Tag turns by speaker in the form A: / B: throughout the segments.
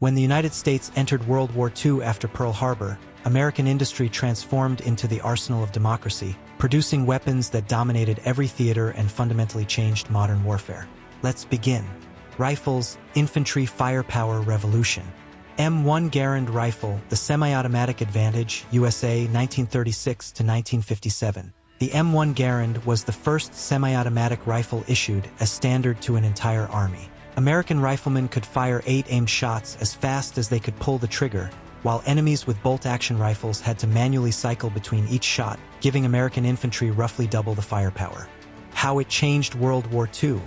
A: When the United States entered World War II after Pearl Harbor, American industry transformed into the arsenal of democracy, producing weapons that dominated every theater and fundamentally changed modern warfare. Let's begin. Rifles, Infantry Firepower Revolution. M1 Garand Rifle, the Semi-Automatic Advantage, USA 1936 to 1957. The M1 Garand was the first semi-automatic rifle issued as standard to an entire army. American riflemen could fire 8 aimed shots as fast as they could pull the trigger, while enemies with bolt-action rifles had to manually cycle between each shot, giving American infantry roughly double the firepower. How it changed World War II.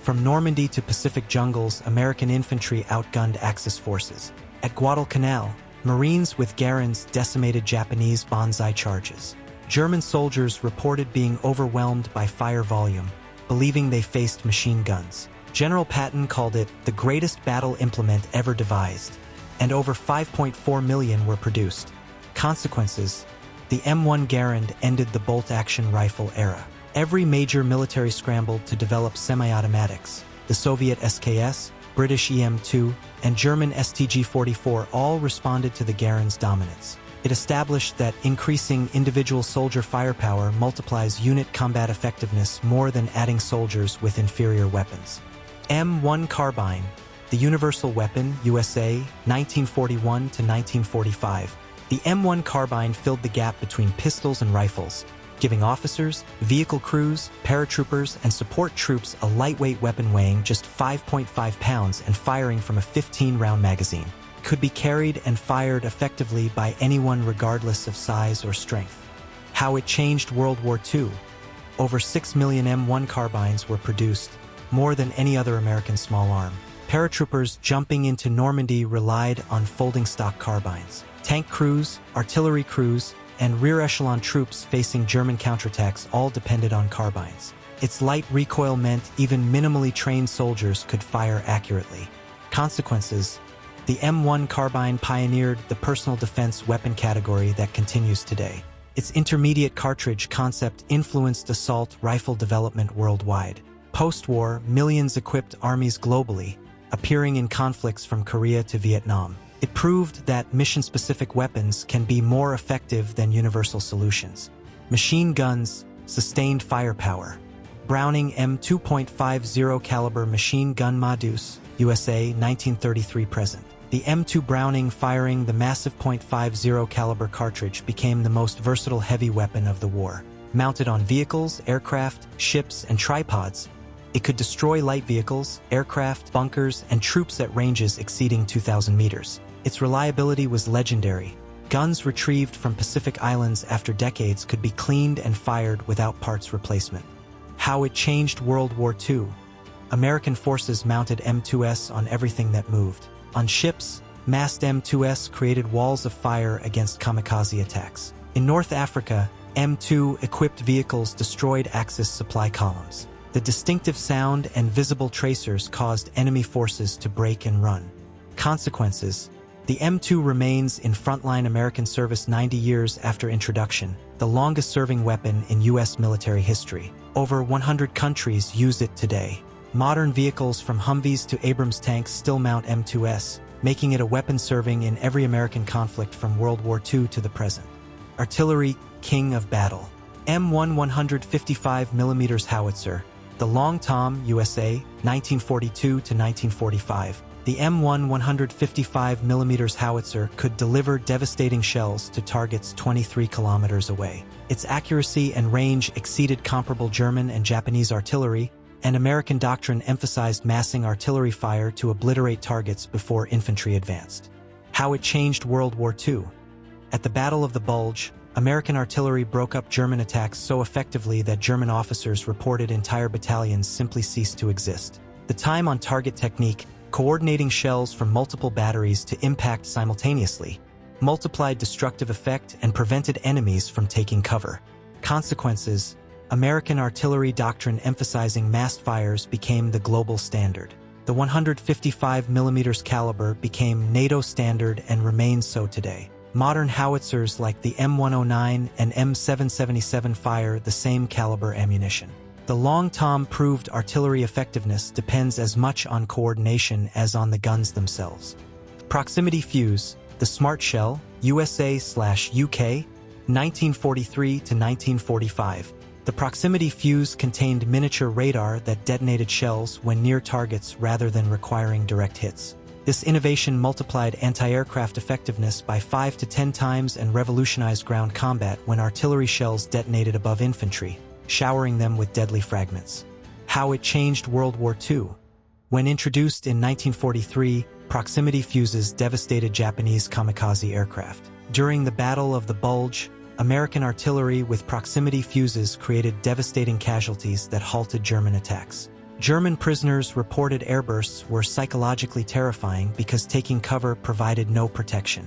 A: From Normandy to Pacific jungles, American infantry outgunned Axis forces. At Guadalcanal, Marines with Garands decimated Japanese banzai charges. German soldiers reported being overwhelmed by fire volume, believing they faced machine guns. General Patton called it the greatest battle implement ever devised, and over 5.4 million were produced. Consequences: the M1 Garand ended the bolt-action rifle era. Every major military scrambled to develop semi-automatics. The Soviet SKS, British EM-2, and German STG-44 all responded to the Garand's dominance. It established that increasing individual soldier firepower multiplies unit combat effectiveness more than adding soldiers with inferior weapons. M1 Carbine, the Universal Weapon, USA, 1941 to 1945. The M1 Carbine filled the gap between pistols and rifles, giving officers, vehicle crews, paratroopers, and support troops a lightweight weapon weighing just 5.5 pounds and firing from a 15-round magazine. It could be carried and fired effectively by anyone regardless of size or strength. How it changed World War II. Over 6 million M1 carbines were produced, more than any other American small arm. Paratroopers jumping into Normandy relied on folding stock carbines. Tank crews, artillery crews, and rear echelon troops facing German counterattacks all depended on carbines. Its light recoil meant even minimally trained soldiers could fire accurately. Consequences: the M1 carbine pioneered the personal defense weapon category that continues today. Its intermediate cartridge concept influenced assault rifle development worldwide. Post-war, millions equipped armies globally, appearing in conflicts from Korea to Vietnam. It proved that mission-specific weapons can be more effective than universal solutions. Machine guns, sustained firepower. Browning M2.50 caliber machine gun Modus, USA 1933 present. The M2 Browning firing the massive .50 caliber cartridge became the most versatile heavy weapon of the war. Mounted on vehicles, aircraft, ships, and tripods, it could destroy light vehicles, aircraft, bunkers, and troops at ranges exceeding 2,000 meters. Its reliability was legendary. Guns retrieved from Pacific Islands after decades could be cleaned and fired without parts replacement. How it changed World War II. American forces mounted M2S on everything that moved. On ships, massed M2S created walls of fire against kamikaze attacks. In North Africa, M2-equipped vehicles destroyed Axis supply columns. The distinctive sound and visible tracers caused enemy forces to break and run. Consequences: the M2 remains in frontline American service 90 years after introduction, the longest-serving weapon in U.S. military history. Over 100 countries use it today. Modern vehicles from Humvees to Abrams tanks still mount M2S, making it a weapon serving in every American conflict from World War II to the present. Artillery, king of battle. M1 155mm howitzer, the Long Tom, USA, 1942 to 1945. The M1 155mm howitzer could deliver devastating shells to targets 23 kilometers away. Its accuracy and range exceeded comparable German and Japanese artillery, and American doctrine emphasized massing artillery fire to obliterate targets before infantry advanced. How it changed World War II. At the Battle of the Bulge, American artillery broke up German attacks so effectively that German officers reported entire battalions simply ceased to exist. The time-on-target technique, coordinating shells from multiple batteries to impact simultaneously, multiplied destructive effect and prevented enemies from taking cover. Consequences: American artillery doctrine emphasizing massed fires became the global standard. The 155mm caliber became NATO standard and remains so today. Modern howitzers like the M109 and M777 fire the same caliber ammunition. The Long Tom proved artillery effectiveness depends as much on coordination as on the guns themselves. Proximity Fuse, the Smart Shell, USA/UK, 1943 to 1945. The proximity fuse contained miniature radar that detonated shells when near targets rather than requiring direct hits. This innovation multiplied anti-aircraft effectiveness by 5 to 10 times and revolutionized ground combat when artillery shells detonated above infantry, showering them with deadly fragments. How it changed World War II. When introduced in 1943, proximity fuses devastated Japanese kamikaze aircraft. During the Battle of the Bulge, American artillery with proximity fuses created devastating casualties that halted German attacks. German prisoners reported airbursts were psychologically terrifying because taking cover provided no protection.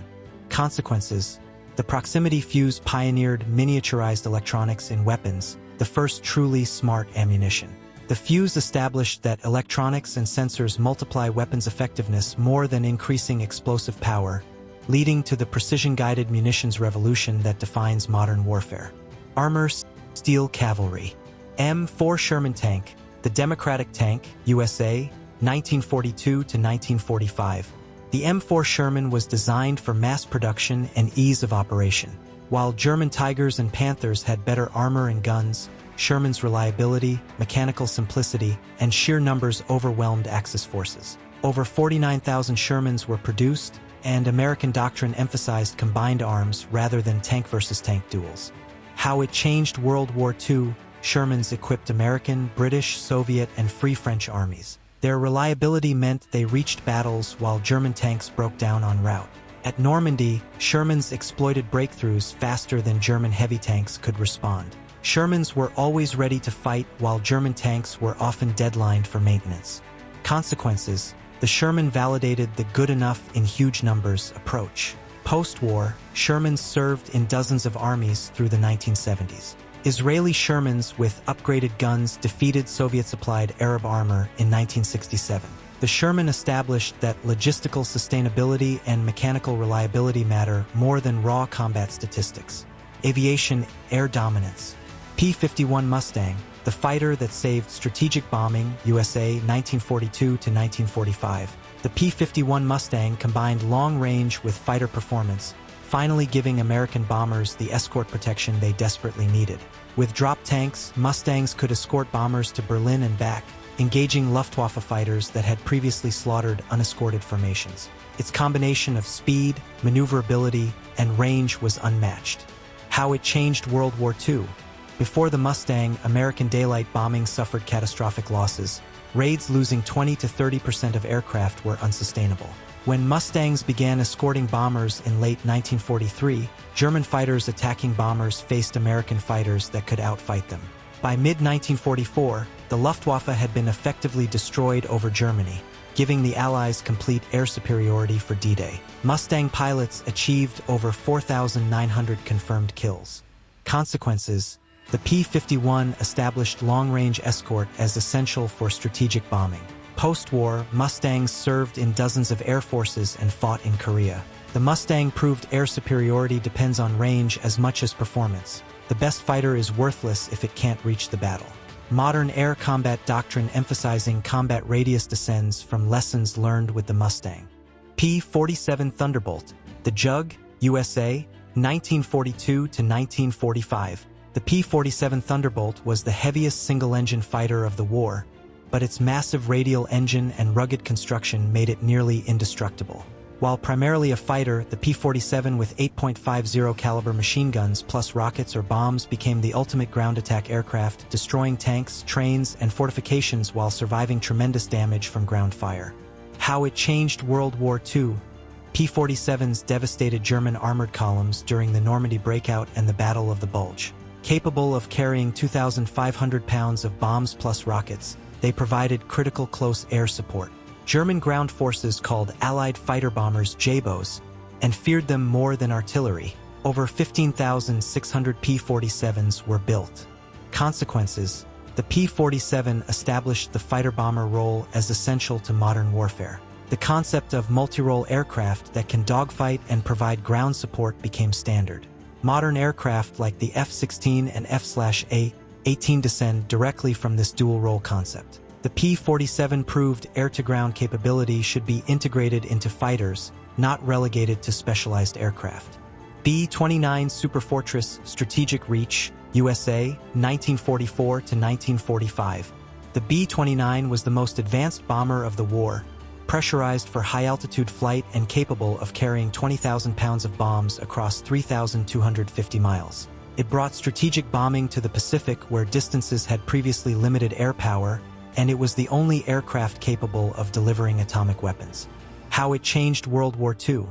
A: Consequences: the proximity fuse pioneered miniaturized electronics in weapons, the first truly smart ammunition. The fuse established that electronics and sensors multiply weapons' effectiveness more than increasing explosive power, leading to the precision-guided munitions revolution that defines modern warfare. Armor, steel cavalry. M4 Sherman tank, the Democratic tank, USA, 1942 to 1945. The M4 Sherman was designed for mass production and ease of operation. While German Tigers and Panthers had better armor and guns, Sherman's reliability, mechanical simplicity, and sheer numbers overwhelmed Axis forces. Over 49,000 Shermans were produced, and American doctrine emphasized combined arms rather than tank versus tank duels. How it changed World War II. Shermans equipped American, British, Soviet, and Free French armies. Their reliability meant they reached battles while German tanks broke down en route. At Normandy, Shermans exploited breakthroughs faster than German heavy tanks could respond. Shermans were always ready to fight while German tanks were often deadlined for maintenance. Consequences: the Sherman validated the good enough in huge numbers approach. Post-war, Shermans served in dozens of armies through the 1970s. Israeli Shermans with upgraded guns defeated Soviet-supplied Arab armor in 1967. The Sherman established that logistical sustainability and mechanical reliability matter more than raw combat statistics. Aviation, air dominance. P-51 Mustang, the fighter that saved strategic bombing, USA, 1942 to 1945. The P-51 Mustang combined long range with fighter performance, finally giving American bombers the escort protection they desperately needed. With drop tanks, Mustangs could escort bombers to Berlin and back, engaging Luftwaffe fighters that had previously slaughtered unescorted formations. Its combination of speed, maneuverability, and range was unmatched. How it changed World War II. Before the Mustang, American daylight bombing suffered catastrophic losses. Raids losing 20 to 30% of aircraft were unsustainable. When Mustangs began escorting bombers in late 1943, German fighters attacking bombers faced American fighters that could outfight them. By mid-1944, the Luftwaffe had been effectively destroyed over Germany, giving the Allies complete air superiority for D-Day. Mustang pilots achieved over 4,900 confirmed kills. Consequences: the P-51 established long-range escort as essential for strategic bombing. Post-war, Mustangs served in dozens of air forces and fought in Korea. The Mustang proved air superiority depends on range as much as performance. The best fighter is worthless if it can't reach the battle. Modern air combat doctrine emphasizing combat radius descends from lessons learned with the Mustang. P-47 Thunderbolt, the Jug, USA, 1942 to 1945. The P-47 Thunderbolt was the heaviest single-engine fighter of the war, but its massive radial engine and rugged construction made it nearly indestructible. While primarily a fighter, the P-47 with 8.50 caliber machine guns plus rockets or bombs became the ultimate ground attack aircraft, destroying tanks, trains, and fortifications while surviving tremendous damage from ground fire. How it changed World War II. P-47s devastated German armored columns during the Normandy breakout and the Battle of the Bulge. Capable of carrying 2,500 pounds of bombs plus rockets, they provided critical close air support. German ground forces called Allied fighter bombers J-bows and feared them more than artillery. Over 15,600 P-47s were built. Consequences: the P-47 established the fighter bomber role as essential to modern warfare. The concept of multi-role aircraft that can dogfight and provide ground support became standard. Modern aircraft like the F-16 and F/A-18 descend directly from this dual-role concept. The P-47 proved air-to-ground capability should be integrated into fighters, not relegated to specialized aircraft. B-29 Superfortress Strategic Reach, USA, 1944 to 1945. The B-29 was the most advanced bomber of the war, pressurized for high-altitude flight and capable of carrying 20,000 pounds of bombs across 3,250 miles. It brought strategic bombing to the Pacific where distances had previously limited air power, and it was the only aircraft capable of delivering atomic weapons. How it changed World War II.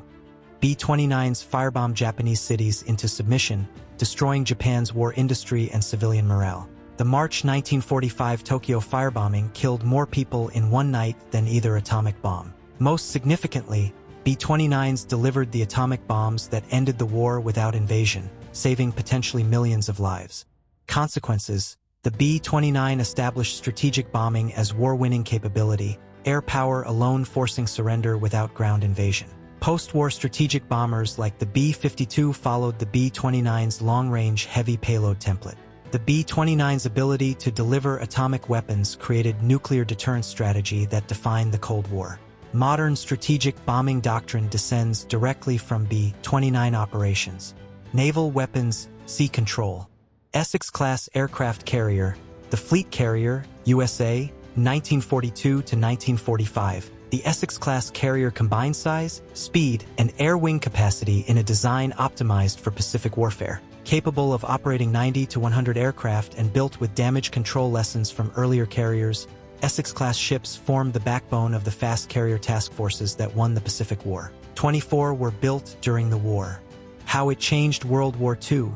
A: B-29s firebombed Japanese cities into submission, destroying Japan's war industry and civilian morale. The March 1945 Tokyo firebombing killed more people in one night than either atomic bomb. Most significantly, B-29s delivered the atomic bombs that ended the war without invasion, saving potentially millions of lives. Consequences: the B-29 established strategic bombing as war-winning capability, air power alone forcing surrender without ground invasion. Post-war strategic bombers like the B-52 followed the B-29's long-range heavy payload template. The B-29's ability to deliver atomic weapons created nuclear deterrence strategy that defined the Cold War. Modern strategic bombing doctrine descends directly from B-29 operations. Naval weapons, sea control. Essex-class aircraft carrier, the Fleet Carrier, USA, 1942 to 1945. The Essex-class carrier combined size, speed, and air wing capacity in a design optimized for Pacific warfare. Capable of operating 90 to 100 aircraft and built with damage control lessons from earlier carriers, Essex-class ships formed the backbone of the fast carrier task forces that won the Pacific War. 24 were built during the war. How it changed World War II.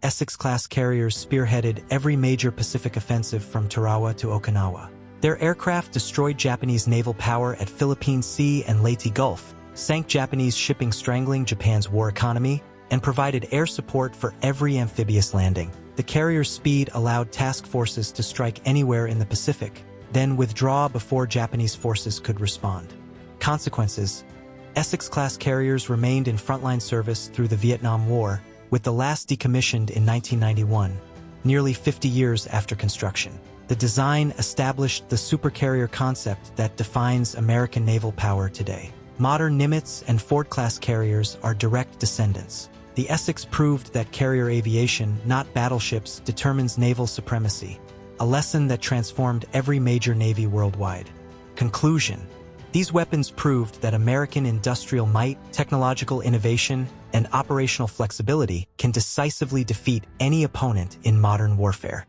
A: Essex-class carriers spearheaded every major Pacific offensive from Tarawa to Okinawa. Their aircraft destroyed Japanese naval power at Philippine Sea and Leyte Gulf, sank Japanese shipping strangling Japan's war economy, and provided air support for every amphibious landing. The carrier's speed allowed task forces to strike anywhere in the Pacific, then withdraw before Japanese forces could respond. Consequences: Essex-class carriers remained in frontline service through the Vietnam War, with the last decommissioned in 1991, nearly 50 years after construction. The design established the supercarrier concept that defines American naval power today. Modern Nimitz and Ford-class carriers are direct descendants. The Essex proved that carrier aviation, not battleships, determines naval supremacy, a lesson that transformed every major navy worldwide. Conclusion: these weapons proved that American industrial might, technological innovation, and operational flexibility can decisively defeat any opponent in modern warfare.